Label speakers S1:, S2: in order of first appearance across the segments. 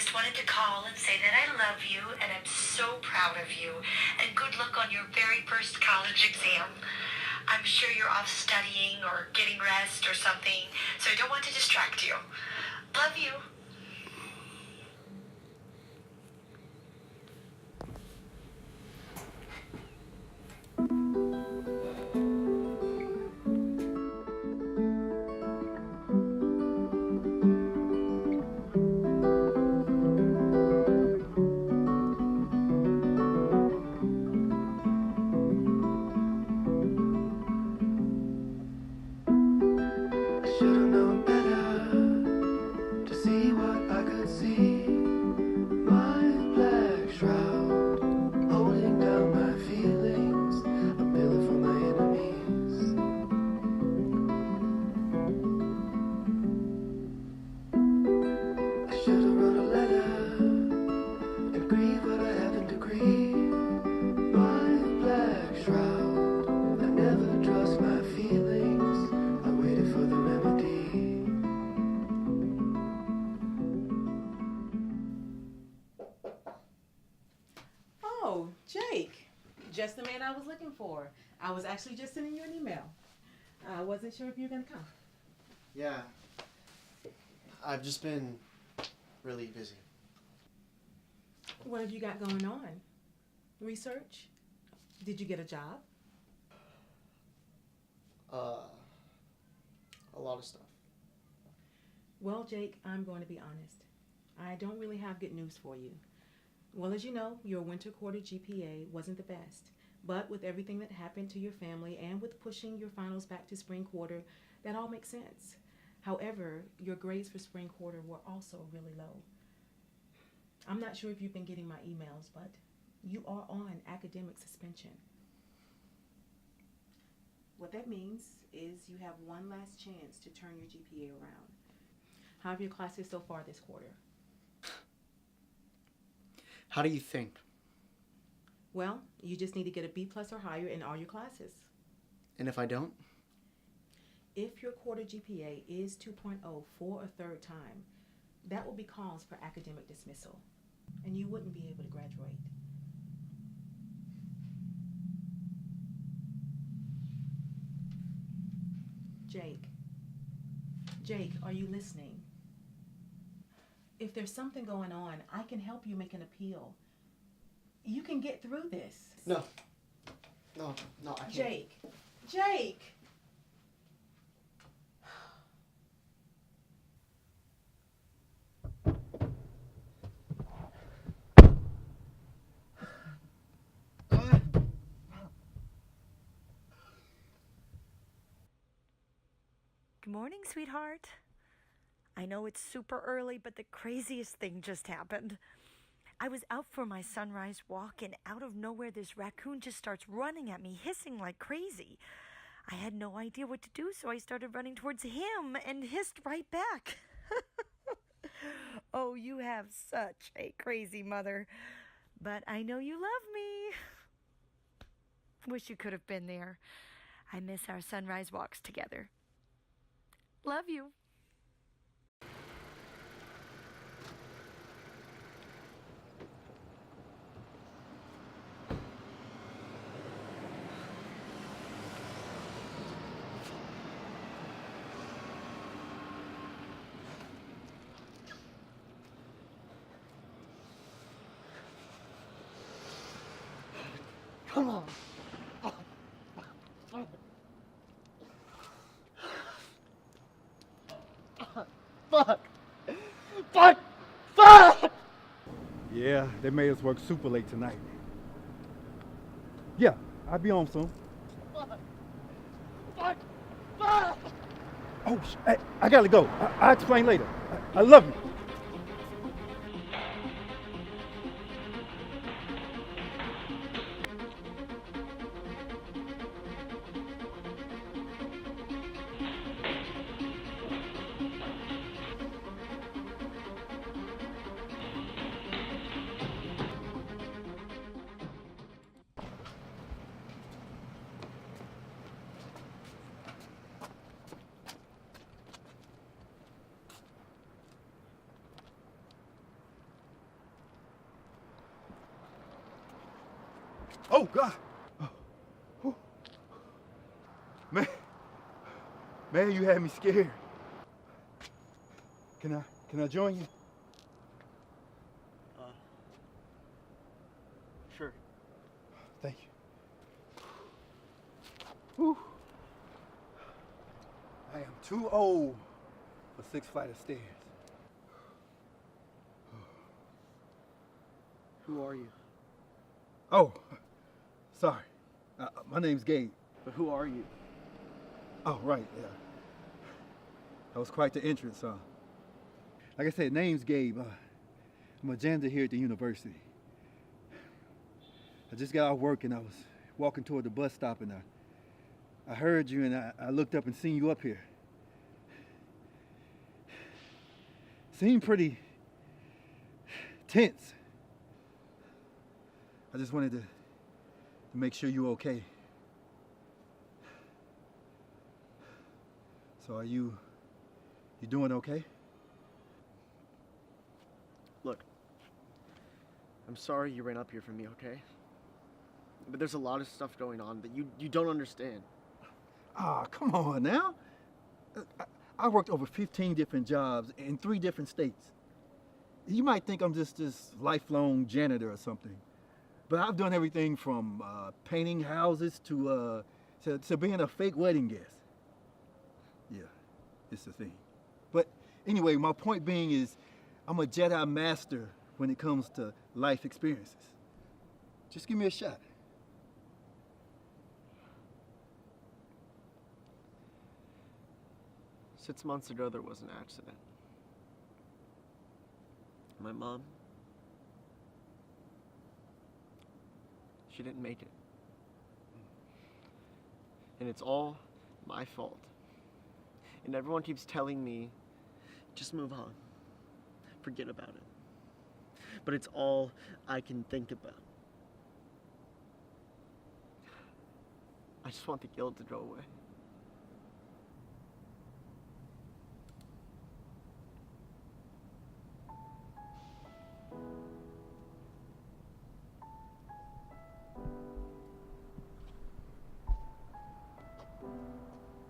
S1: just wanted to call and say that I love you and I'm so proud of you. And good luck on your very first college exam. I'm sure you're off studying or getting rest or something, so I don't want to distract you. Love you.
S2: Should've known better to see what I could see. My black shroud holding down my feelings, a pillar for my enemies. I should've wrote a letter and grieve what I haven't to grieve. My black shroud, I never trust my feelings. I waited for the remedy.
S3: Oh, Jake. Just the man I was looking for. I was actually just sending you an email. I wasn't sure if you were going to come.
S4: Yeah. I've just been really busy.
S3: What have you got going on? Research? Did you get a job?
S4: A lot of stuff.
S3: Well, Jake, I'm going to be honest. I don't really have good news for you. Well, as you know, your winter quarter GPA wasn't the best. But with everything that happened to your family and with pushing your finals back to spring quarter, that all makes sense. However, your grades for spring quarter were also really low. I'm not sure if you've been getting my emails, but you are on academic suspension. What that means is you have one last chance to turn your GPA around. How have your classes so far this quarter?
S4: How do you think?
S3: Well, you just need to get a B plus or higher in all your classes.
S4: And if I don't?
S3: If your quarter GPA is 2.0 for a third time, that will be cause for academic dismissal, and you wouldn't be able to graduate. Jake, are you listening? If there's something going on, I can help you make an appeal. You can get through this.
S4: No, I can't.
S3: Jake!
S1: Good morning, sweetheart. I know it's super early, but the craziest thing just happened. I was out for my sunrise walk, and out of nowhere, this raccoon just starts running at me, hissing like crazy. I had no idea what to do, so I started running towards him and hissed right back. Oh, you have such a crazy mother. But I know you love me. Wish you could have been there. I miss our sunrise walks together. Love you.
S4: Come on. Fuck!
S5: Yeah, they made us work super late tonight. Yeah, I'll be home soon.
S4: Fuck!
S5: Oh, hey, I gotta go. I'll explain later. I love you. Oh, God. Oh. Whew. Man, you had me scared. Can I join you?
S4: Sure.
S5: Thank you. Whew. I am too old for 6 flights of stairs.
S4: Who are you?
S5: Oh, sorry. My name's Gabe.
S4: But who are you?
S5: Oh, right, yeah. That was quite the entrance, huh? Like I said, name's Gabe. I'm a janitor here at the university. I just got off work and I was walking toward the bus stop and I heard you and I looked up and seen you up here. Seemed pretty tense. I just wanted to make sure you were okay. So are you doing okay?
S4: Look, I'm sorry you ran up here for me, okay? But there's a lot of stuff going on that you don't understand.
S5: Ah, come on now. I worked over 15 different jobs in 3 different states. You might think I'm just this lifelong janitor or something. But I've done everything from painting houses to being a fake wedding guest. Yeah, it's the thing. But anyway, my point being is I'm a Jedi master when it comes to life experiences. Just give me a shot.
S4: Six months ago, there was an accident. My mom, she didn't make it. And it's all my fault. And everyone keeps telling me, just move on. Forget about it. But it's all I can think about. I just want the guilt to go away.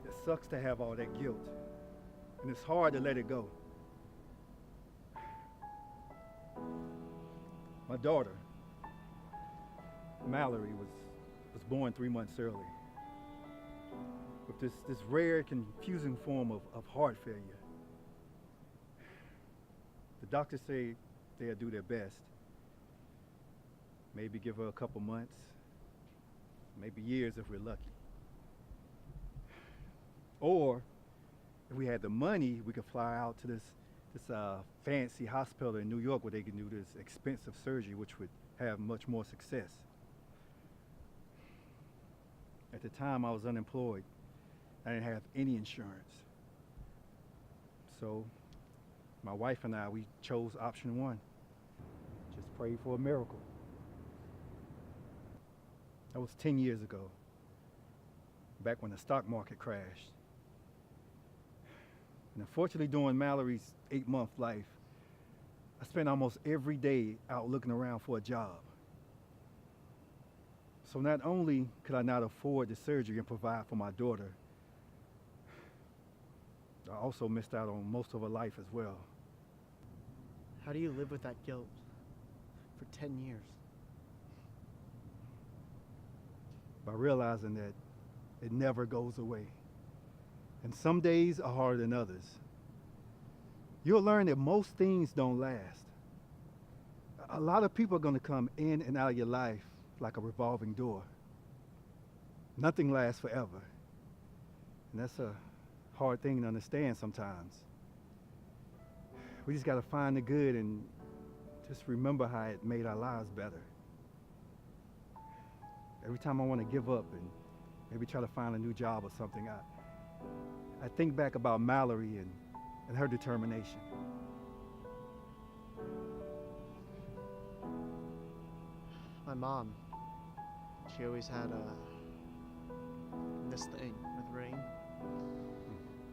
S5: It sucks to have all that guilt, and it's hard to let it go. My daughter, Mallory, was born 3 months early with this rare, confusing form of heart failure. The doctors say they'll do their best. Maybe give her a couple months, maybe years if we're lucky. Or if we had the money, we could fly out to this fancy hospital in New York where they can do this expensive surgery, which would have much more success. At the time, I was unemployed. I didn't have any insurance. So my wife and I, we chose option 1. Just pray for a miracle. That was 10 years ago, back when the stock market crashed. And unfortunately, during Mallory's 8-month life, I spent almost every day out looking around for a job. So not only could I not afford the surgery and provide for my daughter, I also missed out on most of her life as well.
S4: How do you live with that guilt for 10 years?
S5: By realizing that it never goes away. And some days are harder than others. You'll learn that most things don't last. A lot of people are going to come in and out of your life like a revolving door. Nothing lasts forever. And that's a hard thing to understand sometimes. We just got to find the good and just remember how it made our lives better. Every time I want to give up and maybe try to find a new job or something, I think back about Mallory and her determination.
S4: My mom, she always had this thing with rain.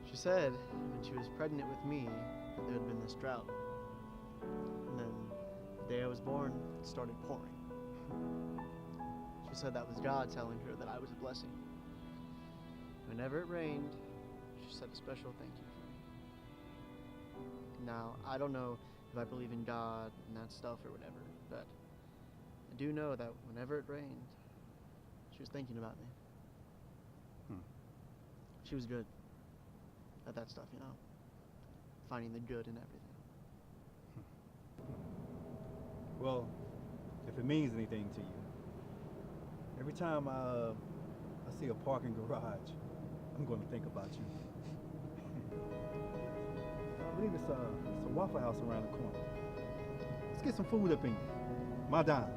S4: She said when she was pregnant with me that there had been this drought. And then the day I was born, it started pouring. She People said that was God telling her that I was a blessing. Whenever it rained, she said a special thank you for me. Now, I don't know if I believe in God and that stuff or whatever, but I do know that whenever it rained, she was thinking about me. She was good at that stuff, you know, finding the good in everything.
S5: Well, if it means anything to you, every time I see a parking garage, I'm going to think about you. I believe it's a Waffle House around the corner. Let's get some food up in you. My dime.